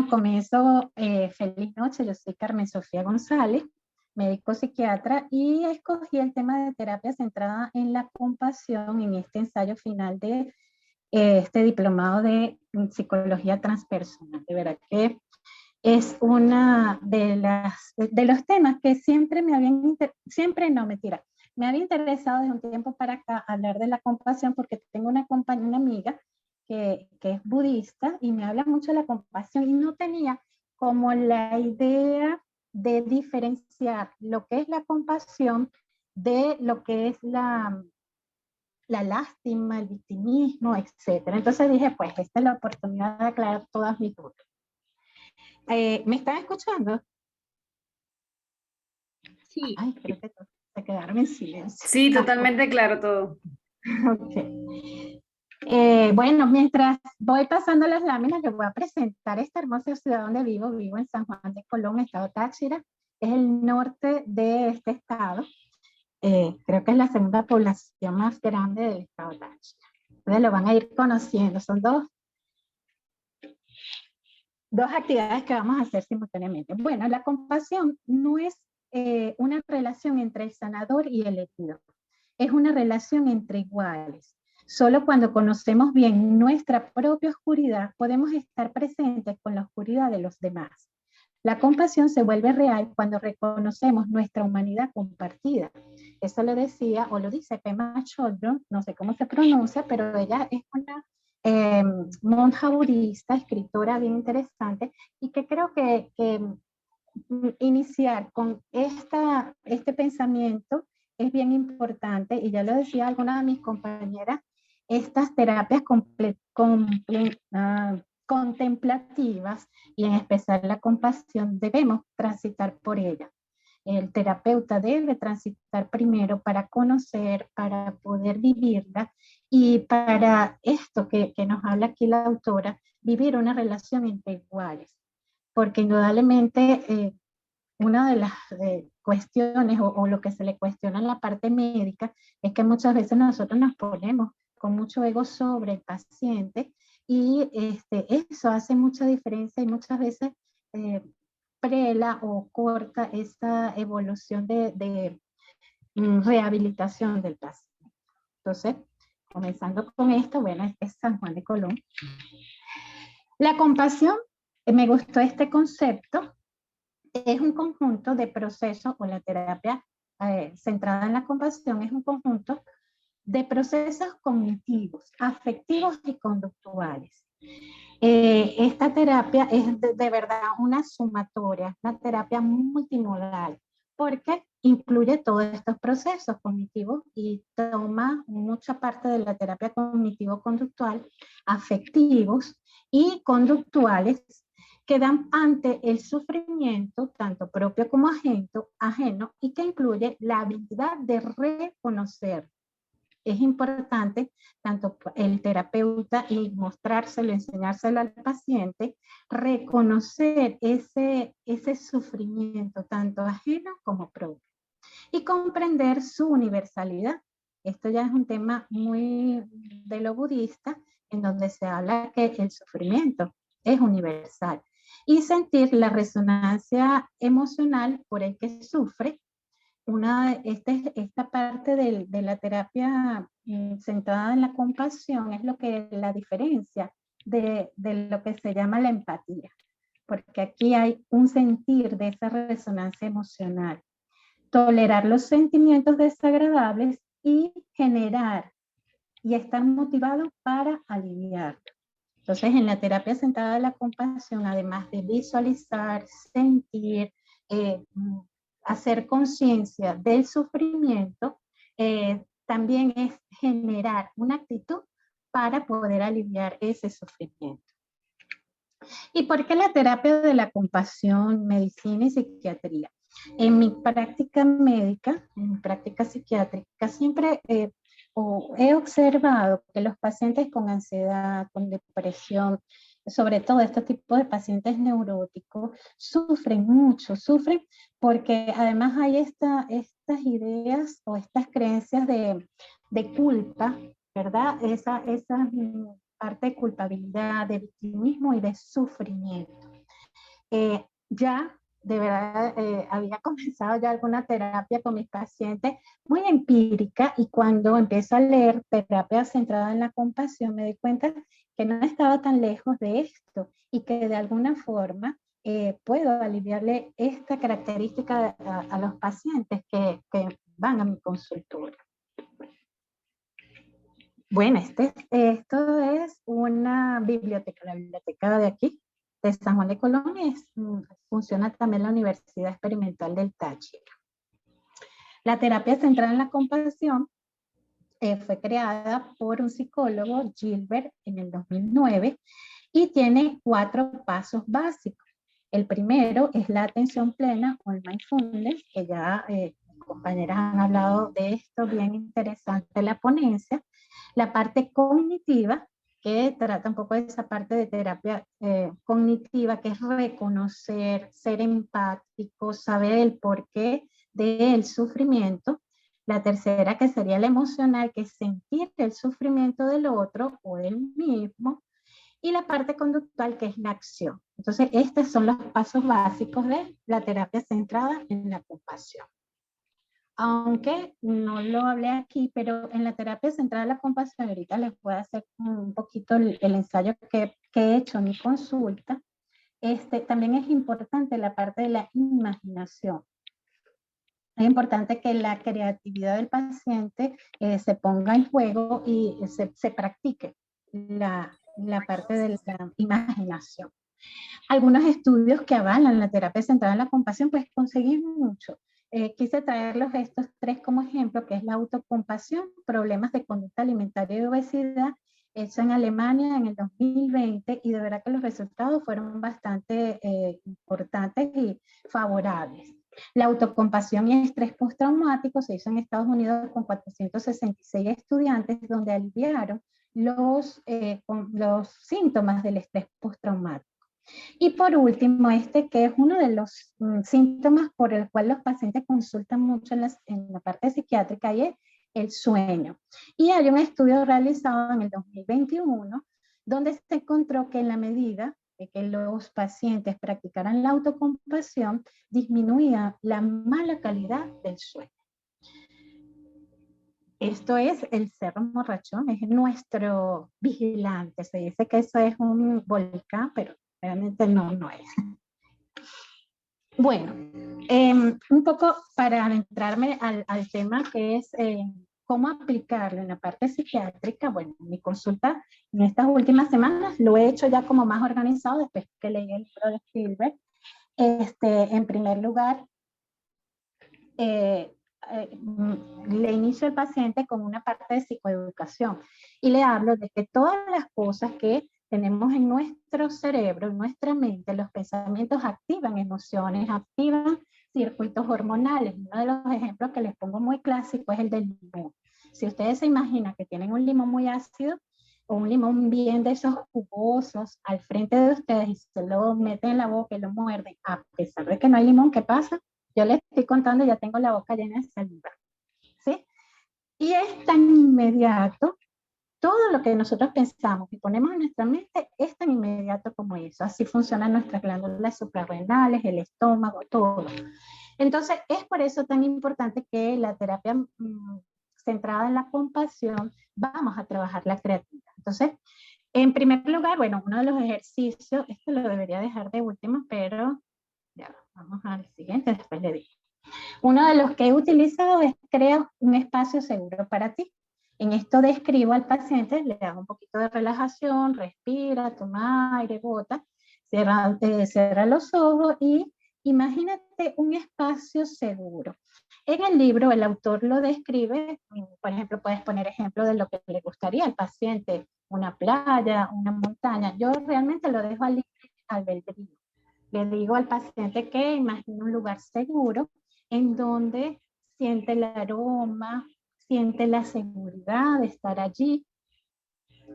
Bueno, comienzo, feliz noche, yo soy Carmen Sofía González, médico psiquiatra, y escogí el tema de terapia centrada en la compasión en este ensayo final de este diplomado de psicología transpersonal. De verdad que es una de los temas que siempre me habían, siempre no, mentira, me había interesado desde un tiempo para acá hablar de la compasión porque tengo una compañera, una amiga que es budista y me habla mucho de la compasión y no tenía como la idea de diferenciar lo que es la compasión de lo que es la lástima, el victimismo, etcétera. Entonces dije, pues esta es la oportunidad de aclarar todas mis dudas. ¿Me están escuchando? Sí, Ay, creo que se quedaron en silencio. sí, Ah, ok. totalmente claro todo. Okay. Bueno, mientras voy pasando las láminas, les voy a presentar esta hermosa ciudad donde vivo. Vivo en San Juan de Colón, estado Táchira. Es el norte de este estado. Creo que es la segunda población más grande del estado Táchira. Entonces lo van a ir conociendo. Son dos actividades que vamos a hacer simultáneamente. Bueno, la compasión no es una relación entre el sanador y el herido. Es una relación entre iguales. Solo cuando conocemos bien nuestra propia oscuridad podemos estar presentes con la oscuridad de los demás. La compasión se vuelve real cuando reconocemos nuestra humanidad compartida. Eso lo decía o lo dice Pema Chodron, no sé cómo se pronuncia, pero ella es una eh, monja budista, escritora bien interesante, y que creo que iniciar con este pensamiento es bien importante, y ya lo decía alguna de mis compañeras, estas terapias contemplativas y en especial la compasión debemos transitar por ella. El terapeuta debe transitar primero para conocer, para poder vivirla y para esto que nos habla aquí la autora, vivir una relación entre iguales. Porque indudablemente una de las cuestiones o lo que se le cuestiona en la parte médica es que muchas veces nosotros nos ponemos con mucho ego sobre el paciente y eso hace mucha diferencia y muchas veces eh, prela o corta esta evolución de rehabilitación del paciente. Entonces, comenzando con esto, bueno, este es San Juan de Colón. La compasión, me gustó este concepto, es un conjunto de procesos, o la terapia centrada en la compasión es un conjunto de procesos cognitivos, afectivos y conductuales. Esta terapia es de verdad una sumatoria, una terapia multimodal, porque incluye todos estos procesos cognitivos y toma mucha parte de la terapia cognitivo-conductual, afectivos y conductuales, que dan ante el sufrimiento, tanto propio como ajeno, y que incluye la habilidad de reconocer. Es importante tanto el terapeuta y mostrárselo, enseñárselo al paciente, reconocer ese sufrimiento, tanto ajeno como propio, y comprender su universalidad. Esto ya es un tema muy de lo budista, en donde se habla que el sufrimiento es universal, y sentir la resonancia emocional por el que sufre. Esta parte de la terapia centrada en la compasión es lo que la diferencia de lo que se llama la empatía, porque aquí hay un sentir de esa resonancia emocional, tolerar los sentimientos desagradables y generar y estar motivado para aliviar. Entonces, en la terapia centrada en la compasión, además de visualizar, sentir, eh, hacer conciencia del sufrimiento, también es generar una actitud para poder aliviar ese sufrimiento. ¿Y por qué la terapia de la compasión, medicina y psiquiatría? En mi práctica médica, en mi práctica psiquiátrica, siempre he observado que los pacientes con ansiedad, con depresión, sobre todo estos tipos de pacientes neuróticos, sufren mucho, sufren porque además hay estas ideas o estas creencias de culpa, ¿verdad? Esa parte de culpabilidad, de victimismo y de sufrimiento. Ya de verdad había comenzado ya alguna terapia con mis pacientes muy empírica, y cuando empiezo a leer terapia centrada en la compasión me di cuenta que no estaba tan lejos de esto y que de alguna forma puedo aliviarle esta característica a los pacientes que van a mi consultorio. Bueno, esto es una biblioteca, la biblioteca de aquí, de San Juan de Colón, funciona también la Universidad Experimental del Táchira. La terapia centrada en la compasión fue creada por un psicólogo, Gilbert, en el 2009, y tiene 4 pasos básicos. El primero es la atención plena o el mindfulness, que ya compañeras han hablado de esto, bien interesante en la ponencia. La parte cognitiva, que trata un poco de esa parte de terapia cognitiva, que es reconocer, ser empático, saber el porqué del sufrimiento. La tercera, que sería la emocional, que es sentir el sufrimiento del otro o del mismo. Y la parte conductual, que es la acción. Entonces, estos son los pasos básicos de la terapia centrada en la compasión. Aunque no lo hablé aquí, pero en la terapia centrada en la compasión, ahorita les voy a hacer un poquito el ensayo que he hecho en mi consulta. También es importante la parte de la imaginación. Es importante que la creatividad del paciente se ponga en juego y se practique la parte de la imaginación. Algunos estudios que avalan la terapia centrada en la compasión, pues conseguí mucho. Quise traerlos estos 3 como ejemplo, que es la autocompasión, problemas de conducta alimentaria y obesidad, hecho en Alemania en el 2020, y de verdad que los resultados fueron bastante importantes y favorables. La autocompasión y estrés postraumático se hizo en Estados Unidos con 466 estudiantes, donde aliviaron los síntomas del estrés postraumático. Y por último, que es uno de los síntomas por el cual los pacientes consultan mucho en la parte psiquiátrica, y es el sueño. Y hay un estudio realizado en el 2021 donde se encontró que en la medida de que los pacientes practicaran la autocompasión, disminuía la mala calidad del sueño. Esto es el cerro Morrachón, es nuestro vigilante. Se dice que eso es un volcán, pero realmente no es. Bueno, un poco para adentrarme al tema que es cómo aplicarlo en la parte psiquiátrica. Bueno, mi consulta en estas últimas semanas lo he hecho ya como más organizado después que leí el libro de Spielberg. En primer lugar, le inicio al paciente con una parte de psicoeducación y le hablo de que todas las cosas que tenemos en nuestro cerebro, en nuestra mente, los pensamientos activan emociones, activan circuitos hormonales. Uno de los ejemplos que les pongo muy clásico es el del limón. Si ustedes se imaginan que tienen un limón muy ácido o un limón bien de esos jugosos al frente de ustedes y se lo meten en la boca y lo muerden, a pesar de que no hay limón, ¿qué pasa? Yo les estoy contando, ya tengo la boca llena de saliva, ¿sí? Y es tan inmediato, todo lo que nosotros pensamos y ponemos en nuestra mente es tan inmediato como eso. Así funcionan nuestras glándulas suprarrenales, el estómago, todo. Entonces, es por eso tan importante que la terapia centrada en la compasión, vamos a trabajar la creatividad. Entonces, en primer lugar, bueno, uno de los ejercicios, esto lo debería dejar de último, pero ya, vamos al siguiente, después le digo. Uno de los que he utilizado es crea un espacio seguro para ti. En esto describo al paciente, le hago un poquito de relajación, respira, toma aire, bota, cierra los ojos y imagínate un espacio seguro. En el libro el autor lo describe, por ejemplo, puedes poner ejemplo de lo que le gustaría al paciente, una playa, una montaña. Yo realmente lo dejo al libre albedrío. Le digo al paciente que imagine un lugar seguro en donde siente el aroma, siente la seguridad de estar allí,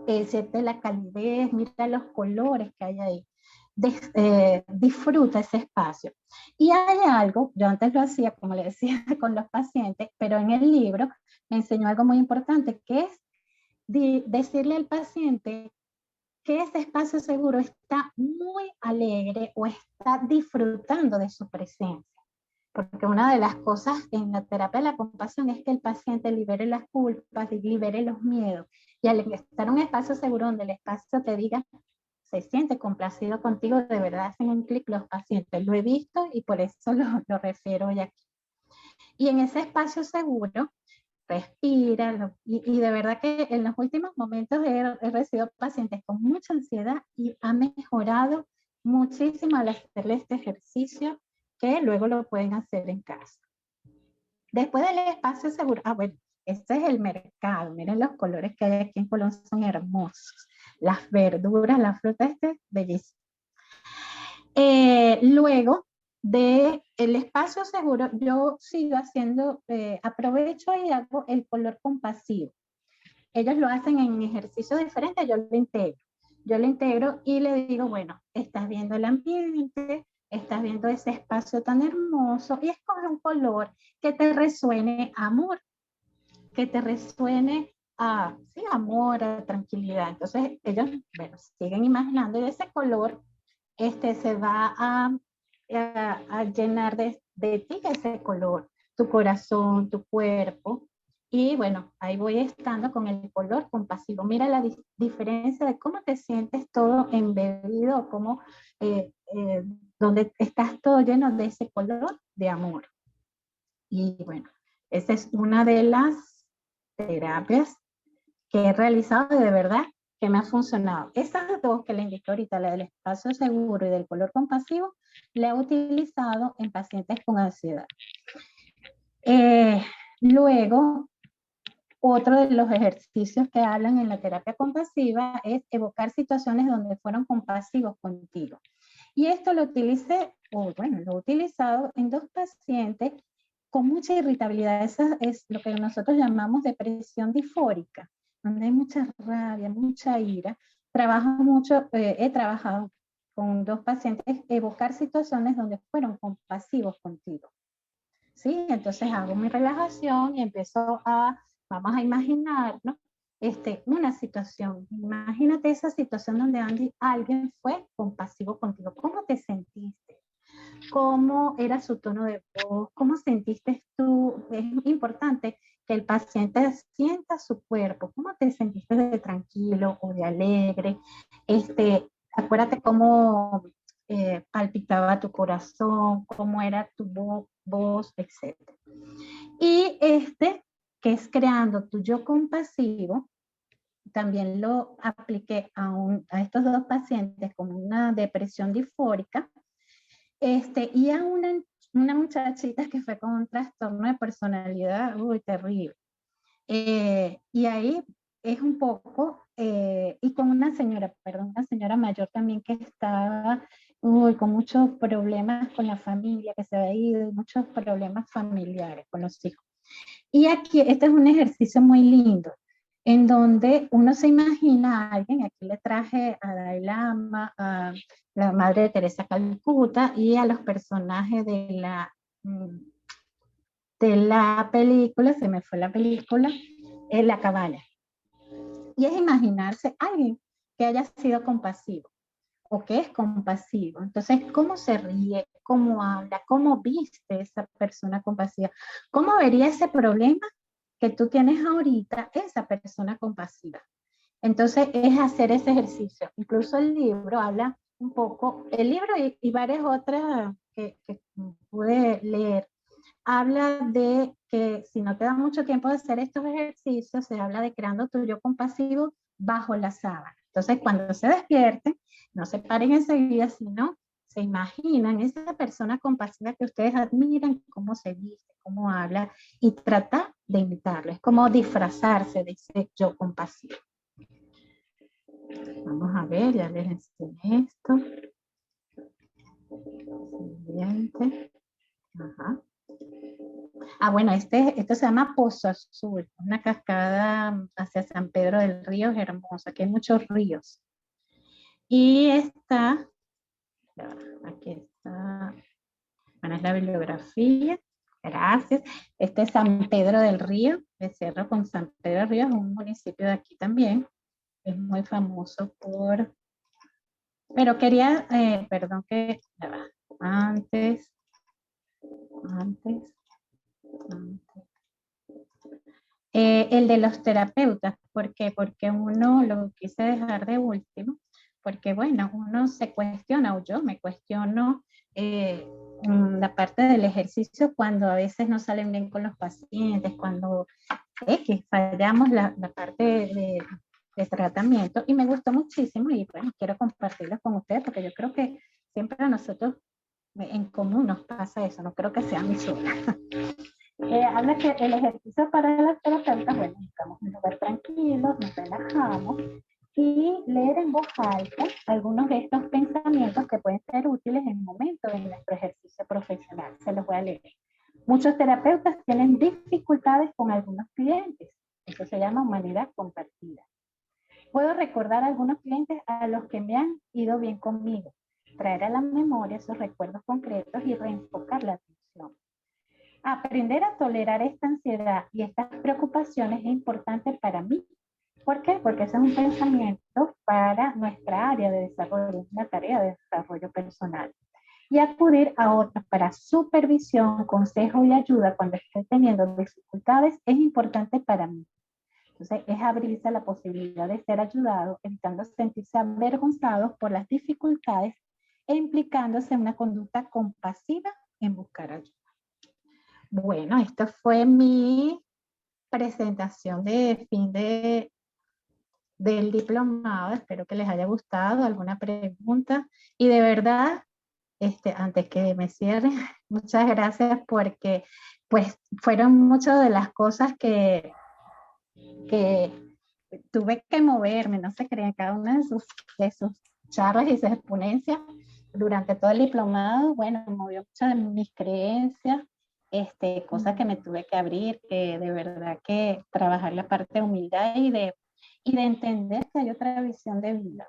siente la calidez, mira los colores que hay ahí. Disfruta ese espacio. Y hay algo, yo antes lo hacía, como le decía, con los pacientes, pero en el libro me enseñó algo muy importante, que es decirle al paciente que ese espacio seguro está muy alegre o está disfrutando de su presencia. Porque una de las cosas en la terapia de la compasión es que el paciente libere las culpas, libere los miedos. Y al estar en un espacio seguro donde el espacio te diga, se siente complacido contigo, de verdad hacen un clic los pacientes. Lo he visto y por eso lo refiero hoy aquí. Y en ese espacio seguro, respira, y de verdad que en los últimos momentos he recibido pacientes con mucha ansiedad y ha mejorado muchísimo al hacerle este ejercicio, que luego lo pueden hacer en casa. Después del espacio seguro, bueno, este es el mercado, miren los colores que hay aquí en Colón, son hermosos. Las verduras, las frutas, bellísimo. Luego del espacio seguro, yo sigo haciendo, aprovecho y hago el color compasivo. Ellos lo hacen en ejercicios diferentes, yo lo integro. Yo lo integro y le digo, bueno, estás viendo el ambiente, estás viendo ese espacio tan hermoso y escoge un color que te resuene a amor, que te resuene a, sí, amor, a tranquilidad. Entonces ellos, bueno, siguen imaginando y ese color se va a llenar de ti ese color, tu corazón, tu cuerpo. Y bueno, ahí voy estando con el color compasivo. Mira la diferencia de cómo te sientes todo embebido, cómo, donde estás todo lleno de ese color de amor. Y bueno, esa es una de las terapias que he realizado de verdad que me ha funcionado. Esas dos que le indiqué ahorita, la del espacio seguro y del color compasivo, la he utilizado en pacientes con ansiedad. Luego, otro de los ejercicios que hablan en la terapia compasiva es evocar situaciones donde fueron compasivos contigo. Y esto lo utilicé, o bueno, lo he utilizado en dos pacientes con mucha irritabilidad. Esa es lo que nosotros llamamos depresión disfórica, donde hay mucha rabia, mucha ira. Trabajo mucho, he trabajado con dos pacientes, evocar situaciones donde fueron compasivos contigo. ¿Sí? Entonces hago mi relajación y empiezo vamos a imaginarnos una situación. Imagínate esa situación donde alguien fue compasivo contigo. ¿Cómo te sentiste? ¿Cómo era su tono de voz? ¿Cómo sentiste tú? Es importante que el paciente sienta su cuerpo. ¿Cómo te sentiste de tranquilo o de alegre? Acuérdate cómo palpitaba tu corazón, cómo era tu voz, etc. Y que es creando tu yo compasivo, también lo apliqué a estos dos pacientes con una depresión disfórica, y a una muchachita que fue con un trastorno de personalidad, terrible. Y ahí es un poco, y con una señora mayor también que estaba con muchos problemas con la familia, que se había ido, y muchos problemas familiares con los hijos. Y aquí, este es un ejercicio muy lindo, en donde uno se imagina a alguien, aquí le traje a Dalai Lama, a la Madre Teresa Calcuta y a los personajes de la película, se me fue la película, La Cabala. Y es imaginarse a alguien que haya sido compasivo o que es compasivo. Entonces, ¿cómo se ríe? ¿Cómo habla? ¿Cómo viste esa persona compasiva? ¿Cómo vería ese problema que tú tienes ahorita esa persona compasiva? Entonces, es hacer ese ejercicio. Incluso el libro habla un poco, el libro y varias otras que pude leer, habla de que si no te da mucho tiempo de hacer estos ejercicios, se habla de creando tu yo compasivo bajo la sábana. Entonces, cuando se despierten, no se paren enseguida, sino se imaginan esa persona compasiva que ustedes admiran, cómo se viste, cómo habla, y tratar de imitarlo. Es como disfrazarse de ese yo compasivo. Vamos a ver, ya les enseñé esto. Siguiente. Ajá. Bueno, esto se llama Pozo Azul, una cascada hacia San Pedro del Río, es hermosa, aquí hay muchos ríos. Y aquí está, bueno, es la bibliografía, gracias. Es San Pedro del Río, me cierro con San Pedro del Río, es un municipio de aquí también. es muy famoso por... Pero quería, perdón que... ya va, antes, antes, antes. El de los terapeutas, ¿por qué? Porque uno lo quise dejar de último, porque bueno, uno se cuestiona, o yo me cuestiono la parte del ejercicio cuando a veces no salen bien con los pacientes, cuando que fallamos la parte de tratamiento, y me gustó muchísimo y bueno, quiero compartirlo con ustedes porque yo creo que siempre a nosotros en común nos pasa eso, no creo que sea mi sola. Habla que el ejercicio para las terapeutas, bueno, estamos en un lugar tranquilo, nos relajamos y leer en voz alta algunos de estos pensamientos que pueden ser útiles en el momento de nuestro ejercicio profesional. Se los voy a leer. Muchos terapeutas tienen dificultades con algunos clientes. Eso se llama humanidad compartida. Puedo recordar a algunos clientes a los que me han ido bien conmigo, traer a la memoria esos recuerdos concretos y reenfocar la atención. Aprender a tolerar esta ansiedad y estas preocupaciones es importante para mí. ¿Por qué? Porque ese es un pensamiento para nuestra área de desarrollo, una tarea de desarrollo personal. Y acudir a otros para supervisión, consejo y ayuda cuando esté teniendo dificultades es importante para mí. Entonces, es abrirse a la posibilidad de ser ayudado, evitando sentirse avergonzados por las dificultades e implicándose en una conducta compasiva en buscar ayuda. Bueno, esta fue mi presentación de fin del diplomado. Espero que les haya gustado. ¿Alguna pregunta? Y de verdad, antes que me cierre, muchas gracias porque pues fueron muchas de las cosas que tuve que moverme, no se crean, cada una de sus charlas y sus ponencias durante todo el diplomado, bueno, movió muchas de mis creencias, cosas que me tuve que abrir, que de verdad que trabajar la parte de humildad y de entender que hay otra visión de vida.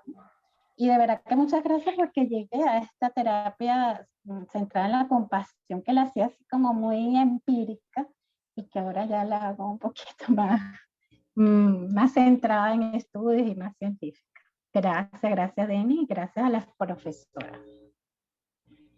Y de verdad que muchas gracias porque llegué a esta terapia centrada en la compasión, que la hacía así como muy empírica y que ahora ya la hago un poquito más centrada en estudios y más científica. Gracias, gracias Denny, y gracias a las profesoras.